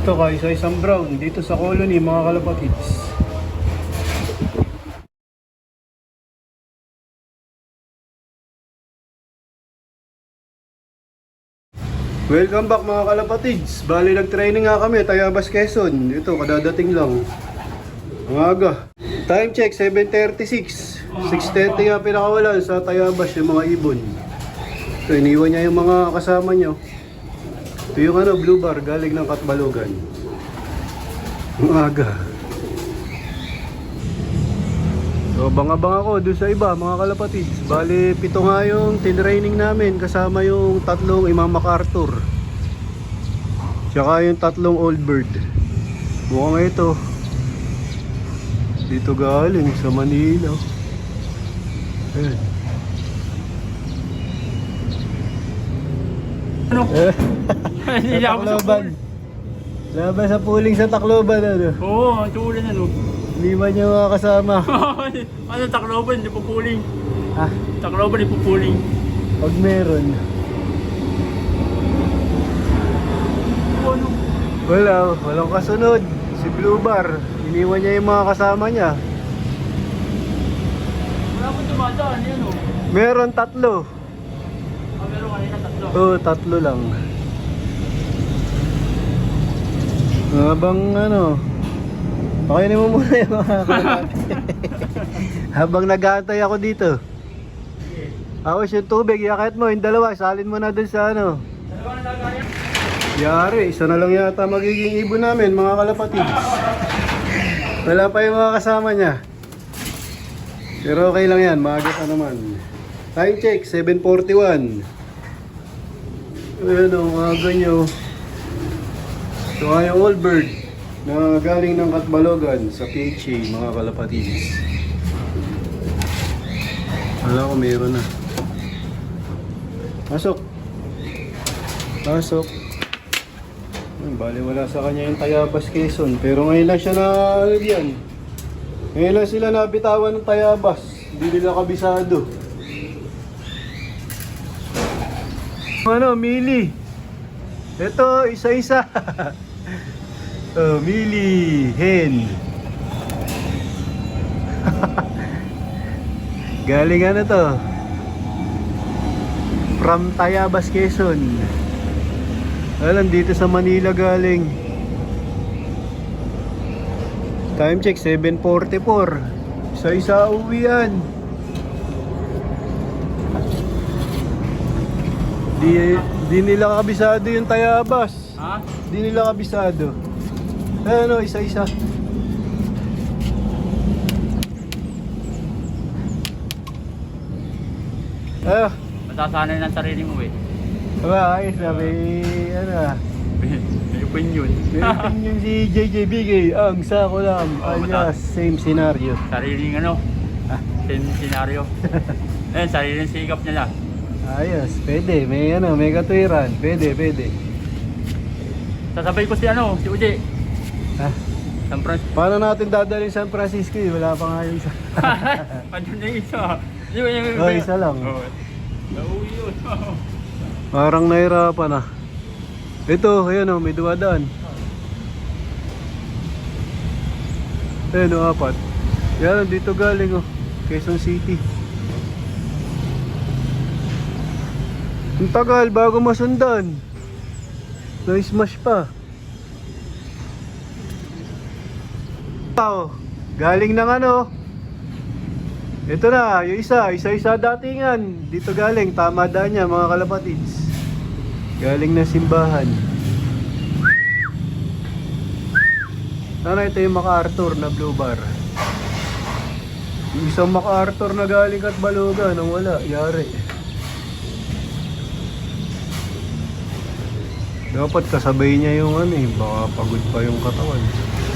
Ito kaisa-isang brown dito sa colony mga kalapatids. Welcome back mga kalapatids. Bali nag-training nga kami, Tayabas, Quezon. Ito, kadadating lang. Ang aga. Time check, 7:36. 6:30 nga pinakawalan sa Tayabas yung mga ibon. Ito, iniwan niya yung mga kasama niyo. Ito yung blue bar, galing ng Katbalogan. Ang aga. So, bang-abang ako doon sa iba, mga kalapatids. Bali, 7 nga yung tinraining namin kasama yung 3 Imam MacArthur. Tsaka yung 3 Old Bird. Mukhang ito. Dito galing sa Manila. Ayan. Ano? Hindi ako sa pool. Laban sa pooling sa Tacloban, ano? Oo, ang tulan ano. Lima niya mga kasama. Ano, Tacloban, hindi po pooling. Ah, Tacloban, hindi po pooling. pag meron. Ano? Walang kasunod. Si Blue Bar, iniwan niya yung mga kasama niya. Wala po dumadaan, yan o. Meron 3. Meron kanina 3. Oo, 3 lang. Habang pakainin mo muna yung mga kalapati. Habang nag-aantay ako dito. Tapos yung tubig, iakit mo, yung 2, salin mo na dun sa Dalawa na lagay. Yari, isa na lang yata magiging ibon namin, mga kalapatids. Wala pa yung mga kasama niya. Pero okay lang yan, maaga pa naman. Time check, 7:41. Ayan o, maaga nyo. Ito nga yung Old Bird na galing ng Katbalogan sa PHA, mga kalapatids. Wala ko, meron na. Pasok. Pasok. Bali wala sa kanya yung Tayabas, Quezon. Pero ngayon lang siya na yan. Ngayon lang sila nabitawan ng Tayabas. Hindi nila kabisado. Mili. Ito, isa-isa. Oh, Mili, hen. Galing to? From Tayabas, Quezon. Alam, dito sa Manila galing. Time check, 7:44. Isa-isa uwian. Di nila kabisado yung Tayabas. Ha? Di nila kabisado. Ano, isa-isa. Matasanay ng sarili mo eh. Aba, ayos na, May opinion. yung si JJBK, ang sako lang, alias same scenario. Sariling same scenario. Sariling sikap nila. Ayos, pwede, may katuwiran, pwede. Sasabay ko si Uji. Ah, San Francisco. paano natin dadalhin San Francisco eh? Wala pa nga yung isa. Andun na isa. Di ba yung Oh, isa lang. Nauwi yun. Parang nahirapan na. Ito, ayan may dumadaan. Ayan 4. Yan, dito galing Quezon City. Ang tagal bago masundan. Na-smash pa. Galing ng ito na, yung isa datingan. Dito galing, tama daan niya mga kalapatids. Galing na simbahan. Sana ito yung MacArthur na Blue Bar. Yung isang MacArthur na galing Katbalogan, nang wala, yari. Dapat kasabay niya yung baka pagod pa yung katawan.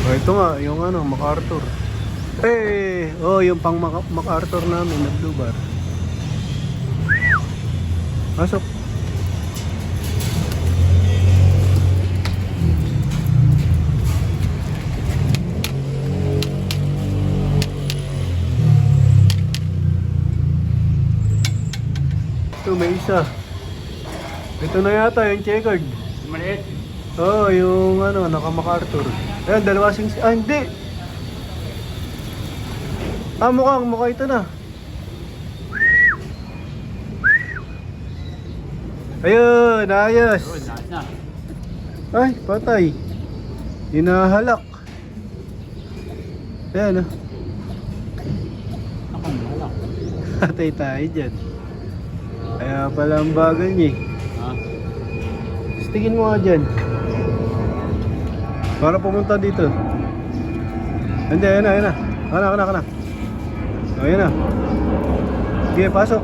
Ito nga, yung MacArthur. Yung pang MacArthur namin na Blue Bar. Pasok. Ito, may isa. Ito na yata yung checkered. Maliit. Oo, yung ano, naka-MacArthur. Ayan, dalawa sing... Ah, hindi! Ah, mukha ito na. Ayun, ayos. Good, nice na. Ay, patay. Hinahalak. Ayan, oh. Ako, wala. Patay tayo dyan. Kaya pala ang bagal niya eh. Ha? Stigin mo nga dyan. Para pumunta dito. Hindi, ayan na, ayan na. Kana. Ayan na. Sige, pasok.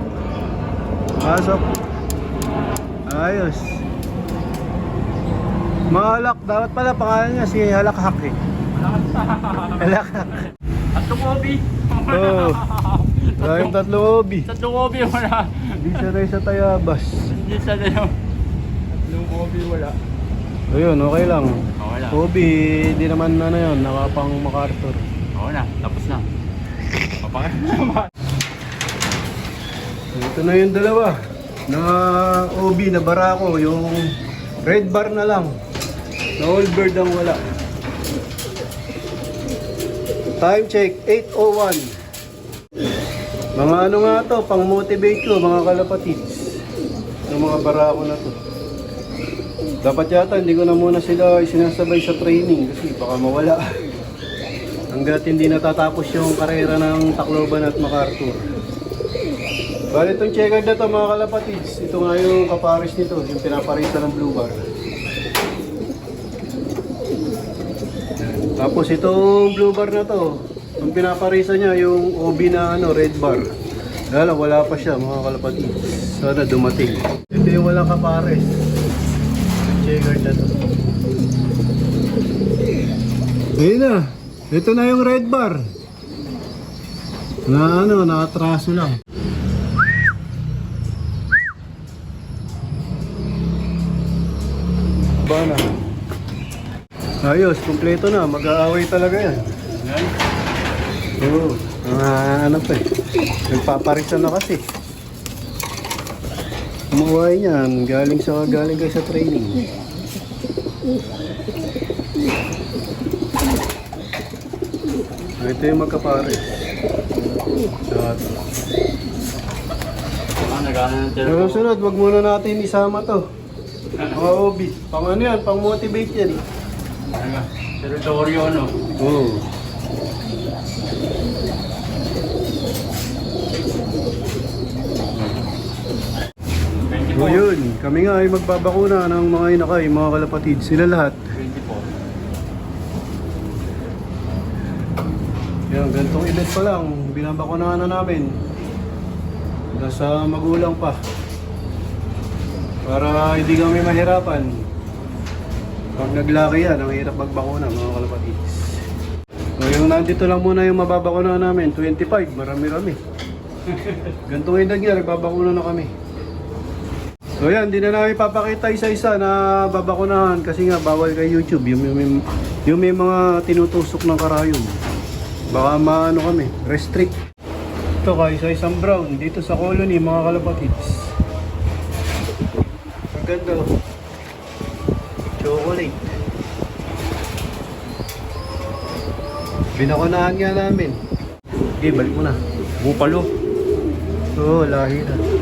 Pasok. Ayos. Mahalak. Dapat pala pangalan niya si Halakhak eh. Halakhak. At tumobi. Oo. Tayong tatlo obi. Sa tumobi wala. Hindi sanay sa tayabas. Hindi sa tayo. Tumobi wala. Ayun, okay lang. Okay lang. Obi, di naman ano yun, nakapang MacArthur. Okay na, tapos na. Papakain naman. Ito na yung dalawa. Na obi na barako, yung red bar na lang. Na all bird ang wala. Time check, 8:01. Mga ano nga to, pang motivate ko mga kalapatids. Yung mga barako na to. Dapat yata hindi ko na muna sila isinasabay sa training kasi baka mawala. Hanggat hindi natatapos yung karera ng Tacloban at MacArthur. Bali itong checkered na to mga kalapatids. Ito nga yung kapares nito, yung pinaparisa ng blue bar. Tapos itong blue bar na to, yung pinaparisa niya yung OB na ano, red bar. Wala pa siya mga kalapatids. Sana dumating. Ito yung walang kapares. Checkered na to. Ayun na. Ito na yung red bar. Na ano, nakatraso lang. Ba na. Ayos, kumpleto na. Mag-aaway talaga yan. Yan. Oo. Ano pa eh. Nagpaparisan na kasi. Umuway niyan. Galing kayo sa training. Ito yung magkapares. Nagana ng Pero sunod, wag muna natin isama to. Mga obi. Pang ano yan, pang motivate yan. Territoryo ano. Oo. So yun, kami nga ay magbabakuna ng mga inakay, mga kalapatid. Sila lahat. 24. Yan, ganitong edad pa lang, binabakunahan na namin. Nasa magulang pa. Para hindi kami mahirapan. Pag naglaki yan, ang hirap magbakuna mga kalapatids. So yung nandito lang muna yung mababakunahan namin, 25, marami-rami. Ganitong edad nga, nagbabakuna na kami. So yan, hindi na namin papakita isa-isa na babakunahan kasi nga bawal kay YouTube. Yung may mga tinutusok ng karayom. Baka maano kami, restrict. Ito kaisa-isang brown dito sa colony mga kalapatids. Ang ganda. Chocolate. Binakunahan nga namin. Okay, balik mo na. Bupalo. Oo, lahi na.